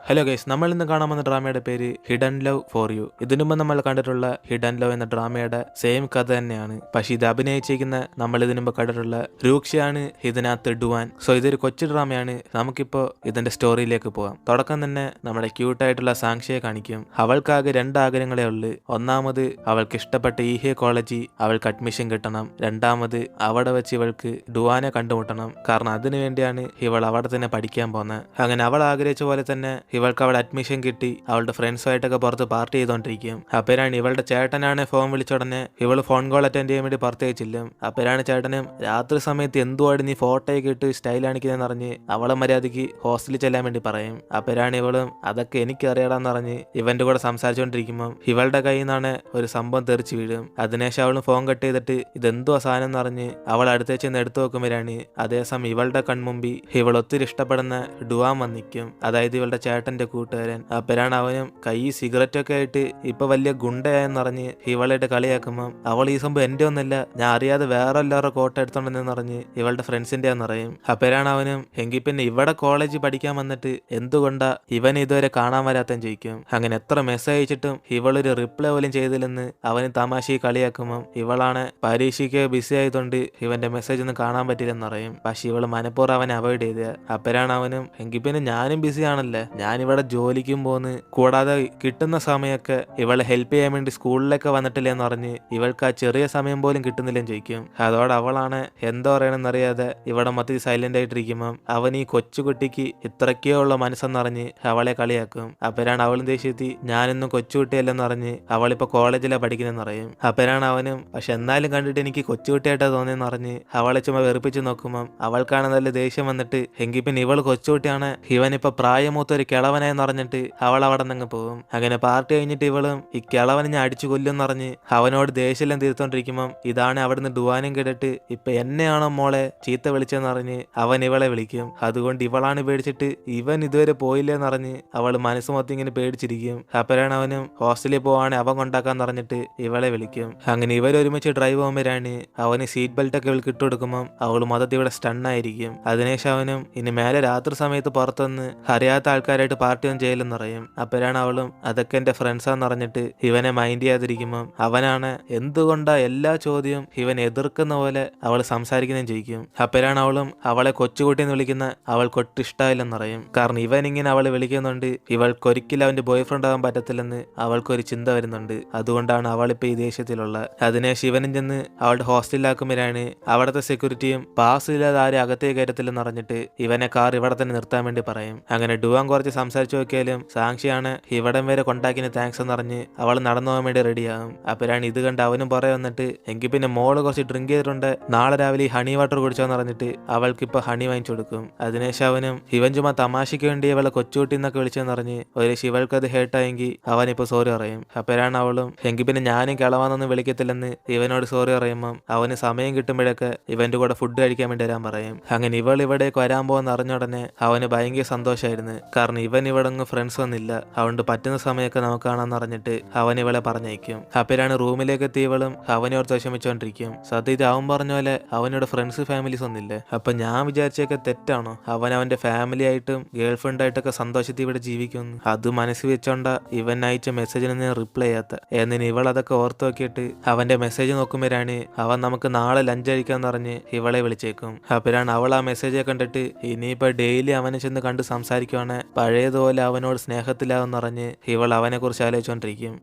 Hello guys, നമ്മൾ ഇന്ന് കാണാൻ വന്ന ഡ്രാമയുടെ പേര് ഹിഡൻ ലവ് ഫോർ യു. ഇതിനു മുമ്പ് നമ്മൾ കണ്ടിട്ടുള്ള ഹിഡൻ ലവ് എന്ന ഡ്രാമയുടെ സെയിം കഥ തന്നെയാണ്. പക്ഷെ ഇത് അഭിനയിച്ചിരിക്കുന്ന നമ്മൾ ഇതിനു മുമ്പ് കണ്ടിട്ടുള്ള രൂക്ഷയാണ് ഇതിനകത്ത് ഡുവാൻ. സോ ഇതൊരു കൊച്ചു ഡ്രാമയാണ്. നമുക്കിപ്പോ ഇതിന്റെ സ്റ്റോറിയിലേക്ക് പോവാം. തുടക്കം തന്നെ നമ്മുടെ ക്യൂട്ടായിട്ടുള്ള സാങ്ഷയെ കാണിക്കും. അവൾക്കാകെ രണ്ട് ആഗ്രഹങ്ങളേ ഉള്ളു. ഒന്നാമത് അവൾക്ക് ഇഷ്ടപ്പെട്ട ഈഹെ കോളേജിൽ അവൾക്ക് അഡ്മിഷൻ കിട്ടണം. രണ്ടാമത് അവിടെ വെച്ച് ഇവൾക്ക് ഡുവാനെ കണ്ടുമുട്ടണം. കാരണം അതിനു വേണ്ടിയാണ് ഇവൾ അവിടെ തന്നെ പഠിക്കാൻ പോകുന്നത്. അങ്ങനെ അവൾ ആഗ്രഹിച്ച പോലെ തന്നെ ഇവൾക്ക് അവിടെ അഡ്മിഷൻ കിട്ടി. അവളുടെ ഫ്രണ്ട്സുമായിട്ടൊക്കെ പുറത്ത് പാർട്ടി ചെയ്തോണ്ടിരിക്കും. അപ്പേരാണ് ഇവളുടെ ചേട്ടനാണ് ഫോൺ വിളിച്ചുടനെ ഇവള് ഫോൺ കോൾ അറ്റൻഡ് ചെയ്യാൻ വേണ്ടി പുറത്തേച്ചില്ലും. അപ്പേരാണ് ചേട്ടനും രാത്രി സമയത്ത് എന്തുവാട് നീ ഫോട്ടോയൊക്കെ ഇട്ട് സ്റ്റൈൽ കാണിക്കുന്നതെന്ന് പറഞ്ഞ് അവളെ മര്യാദയ്ക്ക് ഹോസ്റ്റലിൽ ചെല്ലാൻ വേണ്ടി പറയും. അപ്പേരാണ് ഇവളും അതൊക്കെ എനിക്ക് അറിയാടാന്ന് പറഞ്ഞ് ഇവന്റെ കൂടെ സംസാരിച്ചുകൊണ്ടിരിക്കുമ്പോൾ ഇവളുടെ കയ്യിൽ നിന്നാണ് ഒരു സംഭവം തെറിച്ച് വീഴും. അതിനുശേഷം അവളും ഫോൺ കട്ട് ചെയ്തിട്ട് ഇതെന്തോ സാധനം എന്ന് പറഞ്ഞ് അവൾ അടുത്തേച്ച് നിന്ന് എടുത്തു നോക്കുമ്പോഴാണ് അതേസമയം ഇവളുടെ കൺമുമ്പിൽ ഇവൾ ഒത്തിരി ഇഷ്ടപ്പെടുന്ന ഡുവാൻ വന്നിക്കും. അതായത് ഇവളുടെ ചേട്ടന്റെ കൂട്ടുകാരൻ. അപ്പരാണ് അവനും കൈ സിഗരറ്റ് ഒക്കെ ആയിട്ട് ഇപ്പൊ വലിയ ഗുണ്ടയായെന്ന് പറഞ്ഞ് ഇവളായിട്ട് കളിയാക്കുമ്പോൾ അവൾ ഈ സംഭവം എന്റെ ഒന്നല്ല, ഞാൻ അറിയാതെ വേറെ എല്ലാവരുടെ കോട്ട എടുത്തോണ്ടെന്ന് പറഞ്ഞ് ഇവളുടെ ഫ്രണ്ട്സിന്റെ എന്നറിയും. അപ്പരാണ് അവനും എങ്കിൽ പിന്നെ ഇവിടെ കോളേജിൽ പഠിക്കാൻ വന്നിട്ട് എന്തുകൊണ്ടാ ഇവൻ ഇതുവരെ കാണാൻ വരാത്തെന്ന് ചോദിക്കും. അങ്ങനെ എത്ര മെസ്സേജ് അയച്ചിട്ടും ഇവളൊരു റിപ്ലൈ പോലും ചെയ്തില്ലെന്ന് അവന് തമാശയിൽ കളിയാക്കുമ്പോൾ ഇവളാണ് പരീക്ഷയ്ക്ക് ബിസി ആയതുകൊണ്ട് ഇവന്റെ മെസ്സേജ് ഒന്നും കാണാൻ പറ്റില്ലെന്നറിയും. പക്ഷെ ഇവള് മനഃപൂർവ്വം അവനെ അവോയ്ഡ് ചെയ്ത. അപ്പരാണ് അവനും എങ്കിൽ പിന്നെ ഞാനും ബിസി ആണല്ലേ, ഞാനിവിടെ ജോലിക്കും പോന്ന്, കൂടാതെ കിട്ടുന്ന സമയമൊക്കെ ഇവളെ ഹെൽപ്പ് ചെയ്യാൻ വേണ്ടി സ്കൂളിലൊക്കെ വന്നിട്ടില്ലെന്ന് പറഞ്ഞ് ഇവൾക്ക് ആ ചെറിയ സമയം പോലും കിട്ടുന്നില്ലെന്ന് ചോദിക്കും. അതോടെ അവളാണ് എന്തോ പറയണമെന്നറിയാതെ ഇവിടെ മൊത്തത്തിൽ സൈലന്റ് ആയിട്ടിരിക്കുമ്പോൾ അവൻ ഈ കൊച്ചുകുട്ടിക്ക് ഇത്രയ്ക്കോ ഉള്ള മനസ്സെന്നറിഞ്ഞ് അവളെ കളിയാക്കും. അപ്പരാണ് അവളും ദേഷ്യത്തി ഞാനൊന്നും കൊച്ചുകുട്ടിയല്ലെന്ന് പറഞ്ഞ് അവളിപ്പോ കോളേജിലാണ് പഠിക്കുന്നതെന്ന് പറയും. അപ്പരാണ് അവനും പക്ഷെ എന്നാലും കണ്ടിട്ട് എനിക്ക് കൊച്ചുകുട്ടിയായിട്ടാ തോന്നിയെന്ന് പറഞ്ഞ് അവളെ ചുമ്മാ വെറുപ്പിച്ച് നോക്കുമ്പോൾ അവൾക്കാണ് നല്ല ദേഷ്യം വന്നിട്ട് എങ്കിൽ പിന്നെ ഇവള് കൊച്ചുകുട്ടിയാണ്, ഇവനിപ്പോ പ്രായമൂത്ത ഒരു കിളവനായെന്ന് പറഞ്ഞിട്ട് അവൾ അവിടെ നിന്ന് പോകും. അങ്ങനെ പാർട്ടി കഴിഞ്ഞിട്ട് ഇവളും ഈ കിളവനെ ഞാൻ അടിച്ചു കൊല്ലും പറഞ്ഞ് അവനോട് ദേഷ്യമെല്ലാം തീർത്തോണ്ടിരിക്കുമ്പോൾ ഇതാണ് അവിടുന്ന് ഡുവാനും കേട്ടിട്ട് ഇപ്പൊ എന്നെയാണോ മോളെ ചീത്ത വിളിച്ചെന്ന് പറഞ്ഞ് അവൻ ഇവളെ വിളിക്കും. അതുകൊണ്ട് ഇവളാണ് പേടിച്ചിട്ട് ഇവൻ ഇതുവരെ പോയില്ലെന്ന് പറഞ്ഞ് അവൾ മനസ്സ് മൊത്തം ഇങ്ങനെ പേടിച്ചിരിക്കും. അപ്പോഴാണ് അവനും ഹോസ്റ്റലിൽ പോവാണ് അവൻ കൊണ്ടാക്കാൻ പറഞ്ഞിട്ട് ഇവളെ വിളിക്കും. അങ്ങനെ ഇവരൊരുമിച്ച് ഡ്രൈവ് പോകുമ്പോഴാണ് അവന് സീറ്റ് ബെൽറ്റ് ഒക്കെ ഇവൾക്ക് ഇട്ടുകൊടുക്കുമ്പോൾ അവൾ മൊത്തത്തിൽ ഇവിടെ സ്റ്റണ്ണായിരിക്കും. അതിനുശേഷം അവനും ഇനി മേലെ രാത്രി സമയത്ത് പുറത്തുനിന്ന് അറിയാത്ത ആൾക്കാരായിട്ട് പാർട്ടി ഒന്നും ചെയ്യലെന്ന് പറയും. അപ്പോഴാണ് അവളും അതൊക്കെ എന്റെ ഫ്രണ്ട്സാന്ന് പറഞ്ഞിട്ട് ഇവനെ മൈൻഡ് ചെയ്യാതിരിക്കുമ്പോൾ അവനാണ് എന്തുകൊണ്ടാ എല്ലാ ചോദ്യവും ഇവൻ എതിർക്കുന്ന പോലെ അവൾ സംസാരിക്കുന്നതും ചോദിക്കും. അപ്പോഴാണ് അവളും അവളെ കൊച്ചുകുട്ടിയെന്ന് വിളിക്കുന്ന അവൾക്കൊട്ടും ഇഷ്ടമായില്ലെന്ന് പറയും. കാരണം ഇവൻ ഇങ്ങനെ അവളെ വിളിക്കുന്നുണ്ട് ഇവൾക്കൊരിക്കലും അവന്റെ ബോയ് ഫ്രണ്ട് ആകാൻ പറ്റത്തില്ലെന്ന് അവൾക്കൊരു ചിന്ത വരുന്നുണ്ട്. അതുകൊണ്ടാണ് അവളിപ്പോ ഈ ദേഷ്യത്തിലുള്ള. അതിനെ ശിവനും ചെന്ന് അവളുടെ ഹോസ്റ്റലിലാക്കുമ്പോഴാണ് അവിടുത്തെ സെക്യൂരിറ്റിയും പാസ് ഇല്ലാതെ ആരും അകത്തേക്ക് കയറ്റത്തില്ലെന്ന് പറഞ്ഞിട്ട് ഇവനെ കാർ ഇവിടെ തന്നെ നിർത്താൻ വേണ്ടി പറയും. അങ്ങനെ ഡുവാൻ കുറച്ച് സംസാരിച്ചു നോക്കിയാലും സാക്ഷിയാണ് ഇവിടം വരെ കൊണ്ടാക്കിന് താങ്ക്സ് എന്ന് പറഞ്ഞ് അവൾ നടന്നു പോകാൻ വേണ്ടി റെഡിയാകും. അപ്പോഴാണ് ഇത് കണ്ട് അവനും പുറകെ വന്നിട്ട് എങ്കിൽ പിന്നെ മോള് കുറച്ച് ഡ്രിങ്ക് ചെയ്തിട്ടുണ്ട്, നാളെ രാവിലെ ഹണി വാട്ടർ കുടിച്ചോന്ന് പറഞ്ഞിട്ട് അവൾക്ക് ഇപ്പൊ ഹണി വാങ്ങിച്ചു കൊടുക്കും. അതിനുശേഷം അവനും ഇവൻ ചുമ്മാ തമാശയ്ക്ക് വേണ്ടി അവളെ കൊച്ചുകുട്ടി എന്നൊക്കെ വിളിച്ചെന്ന് പറഞ്ഞ് ഒരു ശിവൾക്ക് അത് ഹേട്ടായെങ്കിൽ അവനിപ്പോ സോറി പറയും. അപ്പോഴാണ് അവളും എങ്കിൽ പിന്നെ ഞാനും കിളവാന്നൊന്നും വിളിക്കത്തില്ലെന്ന് ഇവനോട് സോറി പറയുമ്പം അവന് സമയം കിട്ടുമ്പോഴൊക്കെ ഇവന്റെ കൂടെ ഫുഡ് കഴിക്കാൻ വേണ്ടി വരാൻ പറയും. അങ്ങനെ ഇവൾ ഇവിടേക്ക് വരാൻ പോകുന്ന അറിഞ്ഞുടനെ അവന് ഭയങ്കര സന്തോഷമായിരുന്നു. കാരണം ഇവൻ ഇവിടെ ഫ്രണ്ട്സ് ഒന്നില്ല, അതുകൊണ്ട് പറ്റുന്ന സമയമൊക്കെ നമുക്ക് കാണാന്ന് പറഞ്ഞിട്ട് അവൻ ഇവളെ പറഞ്ഞയക്കും. അപ്പോഴാണ് റൂമിലേക്ക് എത്തിയവളും അവനോർത്ത് വിഷമിച്ചോണ്ടിരിക്കും. സത്യത്തിൽ അവൻ പറഞ്ഞ പോലെ അവനോട് ഫ്രണ്ട്സ് ഫാമിലീസ് ഒന്നില്ലേ. അപ്പൊ ഞാൻ വിചാരിച്ചൊക്കെ തെറ്റാണോ, അവൻ അവന്റെ ഫാമിലി ആയിട്ടും ഗേൾ ഫ്രണ്ട് ആയിട്ടൊക്കെ സന്തോഷത്തിൽ ഇവിടെ ജീവിക്കുന്നു. അത് മനസ്സിൽ വെച്ചോണ്ട ഇവൻ അയച്ച മെസ്സേജിന് റിപ്ലൈ ചെയ്യാത്ത. എന്നിന് ഇവൾ അതൊക്കെ ഓർത്ത് നോക്കിയിട്ട് അവന്റെ മെസ്സേജ് നോക്കുമ്പോഴാണ് അവൻ നമുക്ക് നാളെ ലഞ്ച് കഴിക്കാന്ന് പറഞ്ഞ് ഇവളെ വിളിച്ചേക്കും. അപ്പോഴാണ് അവൾ ആ മെസ്സേജ് കണ്ടിട്ട് ഇനിയിപ്പോ ഡെയിലി അവനെ ചെന്ന് കണ്ട് സംസാരിക്കുവാണ് പഴയതുപോലെ അവനോട് സ്നേഹത്തിലാവെന്ന് പറഞ്ഞ് ഇവൾ അവനെ കുറിച്ച് ആലോചിച്ചോണ്ടിരിക്കും.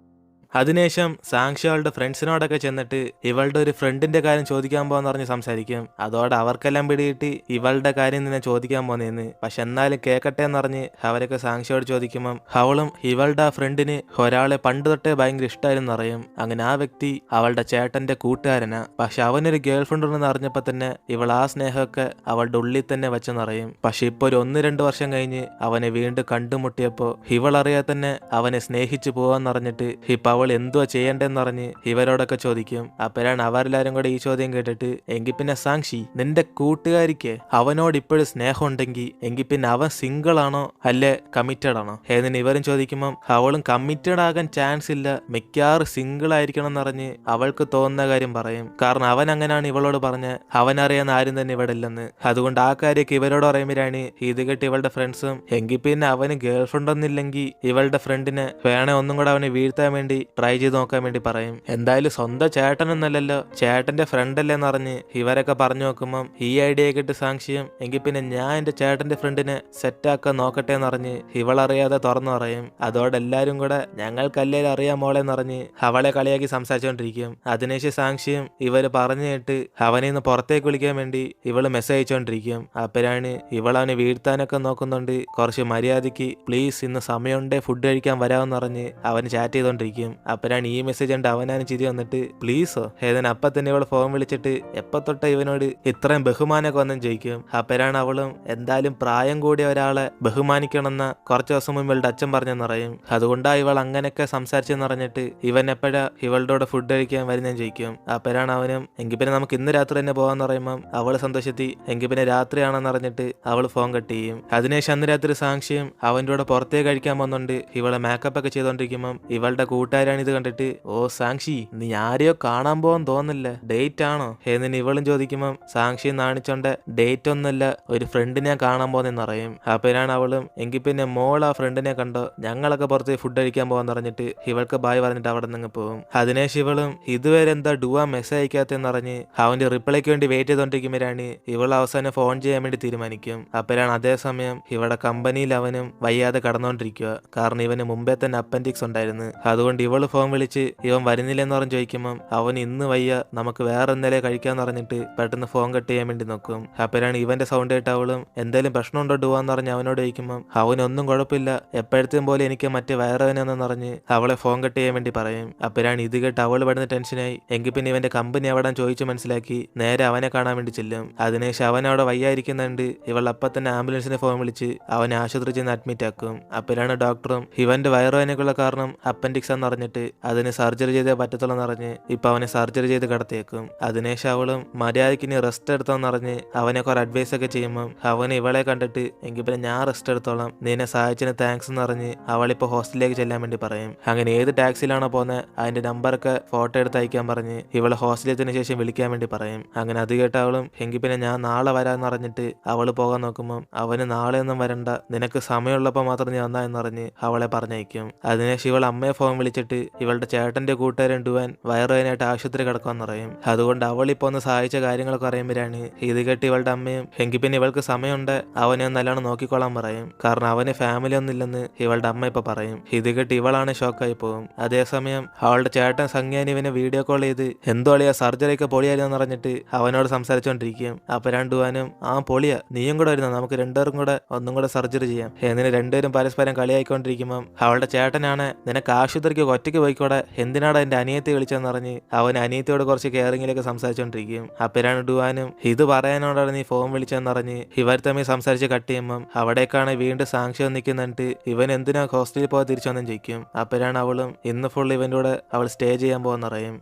അതിനുശേഷം സാങ്ഷി അവളുടെ ഫ്രണ്ട്സിനോടൊക്കെ ചെന്നിട്ട് ഇവളുടെ ഒരു ഫ്രണ്ടിന്റെ കാര്യം ചോദിക്കാൻ പോകാന്ന് പറഞ്ഞ് സംസാരിക്കും. അതോടെ അവർക്കെല്ലാം പിടികിട്ടി ഇവളുടെ കാര്യം നിന്നെ ചോദിക്കാൻ പോന്നേന്ന്. പക്ഷെ എന്നാലും കേക്കട്ടെ എന്ന് പറഞ്ഞ് അവരൊക്കെ സാങ്ഷിയോട് ചോദിക്കുമ്പം അവളും ഇവളുടെ ആ ഫ്രണ്ടിന് ഒരാളെ പണ്ട് തൊട്ടേ ഭയങ്കര ഇഷ്ടമായിരുന്നു അറിയും. അങ്ങനെ ആ വ്യക്തി അവളുടെ ചേട്ടന്റെ കൂട്ടുകാരനാ. പക്ഷെ അവനൊരു ഗേൾ ഫ്രണ്ട് ഉണ്ടെന്ന് അറിഞ്ഞപ്പോ തന്നെ ഇവൾ ആ സ്നേഹമൊക്കെ അവളുടെ ഉള്ളിൽ തന്നെ വെച്ചെന്നറിയും. പക്ഷെ ഇപ്പൊ ഒരു 1-2 വർഷം കഴിഞ്ഞ് അവനെ വീണ്ടും കണ്ടുമുട്ടിയപ്പോ ഇവൾ അറിയാതെ തന്നെ അവനെ സ്നേഹിച്ചു പോവാന്നറിഞ്ഞിട്ട് ഇപ്പൊ അവൾ എന്തുവാ ചെയ്യണ്ടെന്ന് പറഞ്ഞ് ഇവരോടൊക്കെ ചോദിക്കും. അപ്പോഴാണ് അവരെല്ലാരും കൂടെ ഈ ചോദ്യം കേട്ടിട്ട് എങ്കിൽ പിന്നെ സാക്ഷി നിന്റെ കൂട്ടുകാരിക്ക് അവനോട് ഇപ്പോഴും സ്നേഹം ഉണ്ടെങ്കിൽ എങ്കിൽ പിന്നെ അവൻ സിംഗിൾ ആണോ അല്ലെ കമ്മിറ്റഡ് ആണോ എന്ന് ഇവരും ചോദിക്കുമ്പം അവളും കമ്മിറ്റഡ് ആകാൻ ചാൻസ് ഇല്ല, മിക്കവാറും സിംഗിൾ ആയിരിക്കണം എന്ന് പറഞ്ഞ് അവൾക്ക് തോന്നുന്ന കാര്യം പറയും. കാരണം അവൻ അങ്ങനെയാണ് ഇവളോട് പറഞ്ഞ് അവനറിയാവുന്ന ആരും തന്നെ ഇവിടെ ഇല്ലെന്ന്. അതുകൊണ്ട് ആ കാര്യമൊക്കെ ഇവരോട് പറയുമ്പോഴാണ് ഇത് കേട്ട് ഇവളുടെ ഫ്രണ്ട്സും എങ്കിൽ പിന്നെ അവന് ഗേൾ ഫ്രണ്ട് ഒന്നില്ലെങ്കിൽ ഇവളുടെ ഫ്രണ്ടിനെ വേണേ ഒന്നും കൂടെ അവനെ വീഴ്ത്താൻ വേണ്ടി ട്രൈ ചെയ്ത് നോക്കാൻ വേണ്ടി പറയും. എന്തായാലും സ്വന്തം ചേട്ടനൊന്നല്ലല്ലോ, ചേട്ടന്റെ ഫ്രണ്ട് അല്ലേന്ന് പറഞ്ഞ് ഇവരൊക്കെ പറഞ്ഞു നോക്കുമ്പം ഈ ഐഡിയ കേട്ട് സാക്ഷിയും എങ്കിൽ പിന്നെ ഞാൻ എന്റെ ചേട്ടന്റെ ഫ്രണ്ടിനെ സെറ്റാക്കാൻ നോക്കട്ടെ എന്ന് പറഞ്ഞ് ഇവളറിയാതെ തുറന്നു പറയും. അതോടെ എല്ലാരും കൂടെ ഞങ്ങൾക്കല്ലേ അറിയാം മോളെന്ന് പറഞ്ഞ് അവളെ കളിയാക്കി സംസാരിച്ചോണ്ടിരിക്കും. അതിനുശേഷം സാക്ഷിയും ഇവര് പറഞ്ഞു കേട്ട് അവനെ ഇന്ന് പുറത്തേക്ക് വിളിക്കാൻ വേണ്ടി ഇവള് മെസ്സേജ് അയച്ചോണ്ടിരിക്കും. അപ്പോഴാണ് ഇവളവനെ വീഴ്ത്താനൊക്കെ നോക്കുന്നുണ്ട്, കുറച്ച് മര്യാദയ്ക്ക് പ്ലീസ് ഇന്ന് സമയമുണ്ടേ ഫുഡ് കഴിക്കാൻ വരാമെന്ന് പറഞ്ഞ് അവന് ചാറ്റ് ചെയ്തോണ്ടിരിക്കും. അപ്പോഴാണ് ഈ മെസ്സേജ് ഉണ്ട് അവനാണ് ചിരി വന്നിട്ട് പ്ലീസോ അപ്പൊ തന്നെ ഇവള് ഫോൺ വിളിച്ചിട്ട് എപ്പോ തൊട്ട ഇവനോട് ഇത്രയും ബഹുമാനമൊക്കെ വന്നും ചോദിക്കും. അപ്പോഴാണ് അവളും എന്തായാലും പ്രായം കൂടിയ ഒരാളെ ബഹുമാനിക്കണമെന്ന കുറച്ച് ദിവസം മുമ്പ് ഇവളുടെ അച്ഛൻ പറഞ്ഞെന്ന് പറയും. അതുകൊണ്ടാ ഇവൾ അങ്ങനെയൊക്കെ സംസാരിച്ചെന്ന് പറഞ്ഞിട്ട് ഇവൻ എപ്പോഴാ ഇവളുടെ കൂടെ ഫുഡ് കഴിക്കാൻ വരുന്നതെന്ന് ചോദിക്കും. അപ്പോഴാണ് അവനും എങ്കിൽ പിന്നെ നമുക്ക് ഇന്ന് രാത്രി തന്നെ പോകാന്ന് പറയുമ്പോൾ അവള് സന്തോഷത്തി എങ്കിൽ പിന്നെ രാത്രിയാണെന്ന് അറിഞ്ഞിട്ട് അവള് ഫോൺ കട്ട് ചെയ്യും. അതിനുശേഷം അന്ന് രാത്രി സാക്ഷിയും അവൻ്റെ കൂടെ പുറത്തേക്ക് കഴിക്കാൻ പോകുന്നുണ്ട്. ഇവളെ മേക്കപ്പ് ഒക്കെ ചെയ്തോണ്ടിരിക്കുമ്പം ഇവളുടെ കൂട്ടുകാരാണ് ഇത് കണ്ടിട്ട് ഓ സാക്ഷി നീ ആരെയോ കാണാൻ പോകാൻ തോന്നില്ല, ഡേറ്റ് ആണോ എന്ന് ഇവളും ചോദിക്കുമ്പം സാക്ഷി നാണിച്ചോണ്ട് ഡേറ്റ് ഒന്നുമല്ല, ഒരു ഫ്രണ്ടിനെ കാണാൻ പോകുന്നെന്ന് പറയും. അപ്പോഴാണ് അവളും എങ്കിൽ പിന്നെ മോൾ ആ ഫ്രണ്ടിനെ കണ്ടോ, ഞങ്ങളൊക്കെ പുറത്ത് ഫുഡ് കഴിക്കാൻ പോകാന്ന് പറഞ്ഞിട്ട് ഇവൾക്ക് ബായ് പറഞ്ഞിട്ട് അവിടെ നിന്ന് പോകും. അതിനുശേഷം ഇവളും ഇതുവരെ എന്താ ഡുവാ മെസ്സേജ് അയക്കാത്തെന്ന് പറഞ്ഞ് അവന്റെ റിപ്ലൈക്ക് വേണ്ടി വെയിറ്റ് ചെയ്തോണ്ടിരിക്കുമ്പോഴാണ് ഇവൾ അവസാനം ഫോൺ ചെയ്യാൻ വേണ്ടി തീരുമാനിക്കും. അപ്പോഴാണ് അതേസമയം ഇവിടെ കമ്പനിയിൽ അവനും വയ്യാതെ കടന്നുകൊണ്ടിരിക്കുക. കാരണം ഇവന് മുമ്പേ തന്നെ അപ്പൻഡിക്സ് ഉണ്ടായിരുന്നു. അതുകൊണ്ട് ഇവള് ഫോൺ വിളിച്ച് ഇവൻ വരുന്നില്ലെന്ന് പറഞ്ഞ് ചോദിക്കുമ്പം അവൻ ഇന്ന് വയ്യ നമുക്ക് വേറെ എന്തെങ്കിലും കഴിക്കാന്ന് പറഞ്ഞിട്ട് പെട്ടെന്ന് ഫോൺ കട്ട് ചെയ്യാൻ വേണ്ടി നോക്കും. അപ്പോഴാണ് ഇവന്റെ സൗണ്ട് കേട്ട് അവളും എന്തെങ്കിലും പ്രശ്നമുണ്ടോ ഡുവാന്ന് പറഞ്ഞ് അവനോട് ചോദിക്കുമ്പം അവനൊന്നും കുഴപ്പമില്ല, എപ്പോഴത്തെയും പോലെ എനിക്ക് മറ്റേ വയറുവേനെന്ന് പറഞ്ഞ് അവളെ ഫോൺ കട്ട് ചെയ്യാൻ വേണ്ടി പറയും. അപ്പോഴാണ് ഇത് കേട്ട് അവള് പെടുന്ന ടെൻഷനായി എങ്കിൽ പിന്നെ ഇവന്റെ കമ്പനി അവിടെ ചോദിച്ചു മനസ്സിലാക്കി നേരെ അവനെ കാണാൻ വേണ്ടി ചെല്ലും. അതിനുശേഷം അവൻ അവിടെ വയ്യായിരിക്കുന്നുണ്ട്. ഇവൾ അപ്പൊ തന്നെ ആംബുലൻസിനെ ഫോൺ വിളിച്ച് അവനെ ആശുപത്രി ചെന്ന് അഡ്മിറ്റ് ആക്കും. അപ്പോഴാണ് ഡോക്ടറും ഇവന്റെ വയറുവേനക്കുള്ള കാരണം അപ്പൻഡിക്സ് എന്ന് പറഞ്ഞിട്ട് അതിന് സർജറി ചെയ്തേ പറ്റത്തുള്ളൂ എന്ന് പറഞ്ഞ് ഇപ്പൊ അവനെ സർജറി ചെയ്ത് കടത്തിയേക്കും. അതിനുശേഷം അവളും മര്യാദയ്ക്ക് ഇനി റെസ്റ്റ് എടുത്തോന്ന് പറഞ്ഞ് അവനെ കുറെ അഡ്വൈസ് ഒക്കെ ചെയ്യുമ്പോൾ അവന് ഇവളെ കണ്ടിട്ട് എങ്കിൽ പിന്നെ ഞാൻ റെസ്റ്റ് എടുത്തോളാം, നിന്നെ സഹായിച്ചതിന് താങ്ക്സ് എന്ന് പറഞ്ഞ് അവളിപ്പോ ഹോസ്റ്റലിലേക്ക് ചെല്ലാൻ വേണ്ടി പറയും. അങ്ങനെ ഏത് ടാക്സിയിലാണോ പോകുന്നത് അതിന്റെ നമ്പറൊക്കെ ഫോട്ടോ എടുത്ത് അയക്കാൻ പറഞ്ഞ് ഇവളെ ഹോസ്റ്റലിയത്തിന് ശേഷം വിളിക്കാൻ വേണ്ടി പറയും. അങ്ങനെ അത് കേട്ട അവളും എങ്കിൽ പിന്നെ ഞാൻ നാളെ വരാന്ന് പറഞ്ഞിട്ട് അവള് പോകാൻ നോക്കുമ്പോൾ അവന് നാളെ ഒന്നും വരണ്ട, നിനക്ക് സമയമുള്ളപ്പോൾ മാത്രം നീ വന്നാ എന്ന് പറഞ്ഞ് അവളെ പറഞ്ഞയക്കും. അതിനുശേഷം ഇവൾ അമ്മയെ ഫോൺ വിളിച്ചിട്ട് ഇവളുടെ ചേട്ടന്റെ കൂട്ടുകാരൻ ഡുവാൻ വയറുവേനായിട്ട് ആശുപത്രി കിടക്കാന്ന് പറയും. അതുകൊണ്ട് അവൾ ഇപ്പൊ ഒന്ന് സഹായിച്ച കാര്യങ്ങളൊക്കെ അറിയുമ്പോഴാണ് ഇത് കേട്ട് ഇവളുടെ അമ്മയും എങ്കിൽ പിന്നെ ഇവൾക്ക് സമയമുണ്ട് അവനെ നല്ലോണം നോക്കിക്കോളാൻ പറയും. കാരണം അവന് ഫാമിലി ഒന്നും ഇല്ലെന്ന് ഇവളുടെ അമ്മ ഇപ്പൊ പറയും. ഇത് കേട്ട് ഇവളാണ് ഷോക്കായി പോകും. അതേസമയം അവളുടെ ചേട്ടൻ സംജ്ഞാൻ ഇവനെ വീഡിയോ കോൾ ചെയ്ത് എന്തോ അളിയാ സർജറി ഒക്കെ പൊളിയാലെന്ന് പറഞ്ഞിട്ട് അവനോട് സംസാരിച്ചോണ്ടിരിക്കും. അപ്പൊ രണ്ടുവാനും ആ പൊളിയാ നീയും കൂടെ വരുന്ന നമുക്ക് രണ്ടുപേരും കൂടെ ഒന്നും കൂടെ സർജറി ചെയ്യാം എന്നിന് രണ്ടുപേരും പരസ്പരം കളിയായിക്കൊണ്ടിരിക്കുമ്പം അവളുടെ ചേട്ടനാണ് നിനക്ക് ആശുപത്രിക്ക് ഒറ്റയ്ക്ക് പോയിക്കോടെ എന്തിനാണ് എന്റെ അനിയത്തെ വിളിച്ചെന്ന് പറഞ്ഞ് അവൻ അനിയത്തിയോട് കുറച്ച് കെയറിങ്ങിലൊക്കെ സംസാരിച്ചോണ്ടിരിക്കും. അപ്പരാണ് ഡുവാനും ഇത് പറയാനോടാണ് നീ ഫോൺ വിളിച്ചെന്ന് പറഞ്ഞ് ഇവർ തമ്മിൽ സംസാരിച്ച് കട്ട് ചെയ്യുമ്പം അവിടേക്കാണ് വീണ്ടും സാക്ഷ്യം നിൽക്കുന്നിട്ട് ഇവൻ എന്തിനാ ഹോസ്റ്റലിൽ പോകാൻ തിരിച്ചൊന്നും ചോദിക്കും. അപ്പരാണ് അവളും ഇന്ന് ഫുൾ ഇവന്റെ കൂടെ അവൾ സ്റ്റേ ചെയ്യാൻ പോകുന്ന പറയും.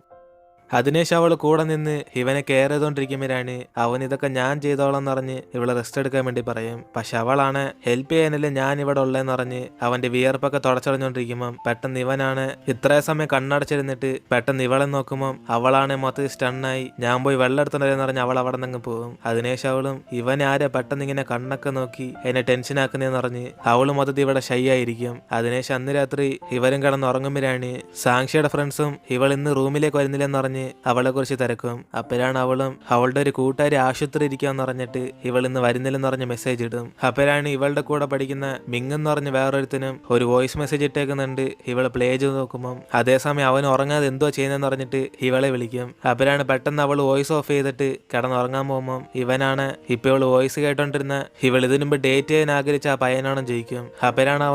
അതിനുശേഷം അവൾ കൂടെ നിന്ന് ഇവനെ കെയർ ചെയ്തോണ്ടിരിക്കുമ്പോഴാണ് അവൻ ഇതൊക്കെ ഞാൻ ചെയ്തോളാം പറഞ്ഞ് ഇവളെ റെസ്റ്റ് എടുക്കാൻ വേണ്ടി പറയും. പക്ഷെ അവളാണ് ഹെൽപ്പ് ചെയ്യാനല്ലേ ഞാൻ ഇവിടെ ഉള്ളതെന്ന് പറഞ്ഞ് അവന്റെ വിയർപ്പൊക്കെ തുടച്ചറിഞ്ഞോണ്ടിരിക്കുമ്പം പെട്ടെന്ന് ഇവനാണ് ഇത്രയും സമയം കണ്ണടച്ചിരുന്നിട്ട് പെട്ടെന്ന് ഇവളെ നോക്കുമ്പം അവളാണ് മൊത്തത്തിൽ സ്റ്റണ്ണായി ഞാൻ പോയി വെള്ളം എടുത്തോണ്ടെന്ന് പറഞ്ഞ് അവൾ അവിടെ നിന്ന് പോകും. അതിനുശേഷം അവളും ഇവൻ ആരെ പെട്ടെന്ന് ഇങ്ങനെ കണ്ണൊക്കെ നോക്കി എന്നെ ടെൻഷൻ ആക്കുന്നതെന്ന് പറഞ്ഞ് അവള് മൊത്തത്തിൽ ഇവിടെ ഷൈ ആയിരിക്കും. അതിനുശേഷം അന്ന് രാത്രി ഇവരും കിടന്ന് ഉറങ്ങുമ്പോഴാണ് സാക്ഷിയുടെ ഫ്രണ്ട്സും ഇവൾ ഇന്ന് റൂമിലേക്ക് വരുന്നില്ലെന്ന് പറഞ്ഞ് അവളെ കുറിച്ച് തിരക്കും. അപ്പോഴാണ് അവളും അവളുടെ ഒരു കൂട്ടുകാരി ആശുപത്രി ഇരിക്കാന്ന് പറഞ്ഞിട്ട് ഇവൾ ഇന്ന് വരുന്നില്ലെന്ന് പറഞ്ഞ് മെസ്സേജ് ഇടും. അപ്പോഴാണ് ഇവളുടെ കൂടെ പഠിക്കുന്ന മിങ് എന്ന് പറഞ്ഞ് വേറൊരുത്തിനും ഒരു വോയിസ് മെസ്സേജ് ഇട്ടേക്കുന്നുണ്ട്. ഇവള് പ്ലേ ചെയ്ത് നോക്കുമ്പോൾ അതേസമയം അവൻ ഉറങ്ങാതെ എന്തോ ചെയ്യുന്നതെന്ന് പറഞ്ഞിട്ട് ഇവളെ വിളിക്കും. അപ്പോഴാണ് പെട്ടെന്ന് അവൾ വോയിസ് ഓഫ് ചെയ്തിട്ട് കിടന്നുറങ്ങാൻ പോകുമ്പോൾ ഇവനാണ് ഇപ്പൊ ഇവള് വോയിസ് കേട്ടോണ്ടിരുന്ന ഇവൾ ഇതിനു മുമ്പ് ഡേറ്റ് ചെയ്യാൻ ആഗ്രഹിച്ച ആ പയ്യനാണെന്ന് ചോദിക്കും. അപ്പോഴാണ്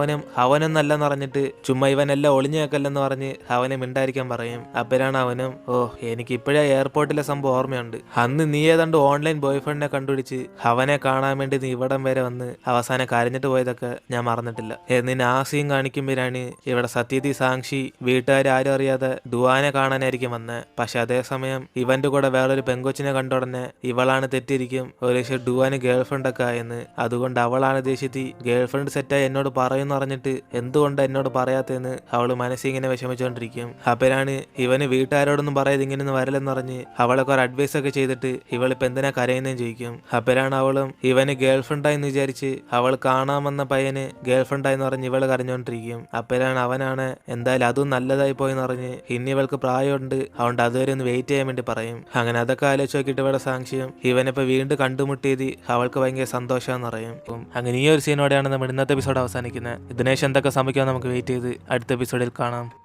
അവനൊന്നല്ലെന്ന് പറഞ്ഞിട്ട് ചുമ്മാ ഇവനെല്ലാം ഒളിഞ്ഞു വെക്കല്ലെന്ന് പറഞ്ഞ് അവനെ മിണ്ടായിരിക്കാൻ പറയും. അപ്പോഴാണ് അവനും ഓ എനിക്ക് ഇപ്പോഴേ എയർപോർട്ടിലെ സംഭവം ഓർമ്മയുണ്ട്. അന്ന് നീ ഏതാണ്ട് ഓൺലൈൻ ബോയ് ഫ്രണ്ടിനെ കണ്ടുപിടിച്ച് അവനെ കാണാൻ വേണ്ടി നീ ഇവിടം വരെ വന്ന് അവസാനം കരഞ്ഞിട്ട് പോയതൊക്കെ ഞാൻ മറന്നിട്ടില്ല. എന്നിന് ആ സീൻ കാണിക്കുമ്പോഴാണ് ഇവിടെ സത്യതി സാക്ഷി വീട്ടുകാർ ആരും അറിയാതെ ഡുവാനെ കാണാനായിരിക്കും വന്നത്. പക്ഷെ അതേസമയം ഇവന്റെ കൂടെ വേറൊരു പെങ്കൊച്ചിനെ കണ്ട ഉടനെ ഇവളാണ് തെറ്റിരിക്കും ഒരു ഡുവാന് ഗേൾഫ്രണ്ട് ഒക്കെ ആയെന്ന്. അതുകൊണ്ട് അവളാണ് ദേഷ്യത്തി ഗേൾഫ്രണ്ട് സെറ്റായി എന്നോട് പറയുമെന്ന് പറഞ്ഞിട്ട് എന്തുകൊണ്ട് എന്നോട് പറയാത്തതെന്ന് അവള് മനസ്സിങ്ങനെ വിഷമിച്ചുകൊണ്ടിരിക്കും. അപ്പോഴാണ് ഇവന് വീട്ടുകാരോടൊന്നും പറയാതെ ഇങ്ങനെയൊന്നും വരലെന്ന് പറഞ്ഞ് അവളൊക്കെ ഒരു അഡ്വൈസ് ഒക്കെ ചെയ്തിട്ട് ഇവളിപ്പോ എന്തിനാ കരയുന്നതെന്ന് ചോദിക്കും. അപ്പോഴാണ് അവളും ഇവന് ഗേൾഫ്രണ്ടായെന്ന് വിചാരിച്ച് അവൾ കാണാൻ വന്ന പയ്യന് ഗേൾഫ്രണ്ടായെന്ന് പറഞ്ഞ് ഇവള് കരഞ്ഞോണ്ടിരിക്കും. അപ്പോഴാണ് അവനാണ് എന്തായാലും അതും നല്ലതായി പോയെന്ന് പറഞ്ഞ് ഇനി ഇവൾക്ക് പ്രായമുണ്ട് അതുകൊണ്ട് അതുവരെ ഒന്ന് വെയിറ്റ് ചെയ്യാൻ വേണ്ടി പറയും. അങ്ങനെ അതൊക്കെ ആലോചിച്ച് നോക്കിയിട്ട് ഇവിടെ സാക്ഷ്യം ഇവനിപ്പോ വീണ്ടും കണ്ടുമുട്ടിയത് അവൾക്ക് ഭയങ്കര സന്തോഷമാണെന്ന് പറയും. അങ്ങനെ ഈ ഒരു സീനോടെയാണ് നമ്മൾ ഇന്നത്തെ എപ്പിസോഡ് അവസാനിക്കുന്നത്. ഇതിനുശേഷം എന്തൊക്കെ സംഭവിക്കാൻ നമുക്ക് വെയിറ്റ് ചെയ്ത് അടുത്ത എപ്പിസോഡിൽ കാണാം.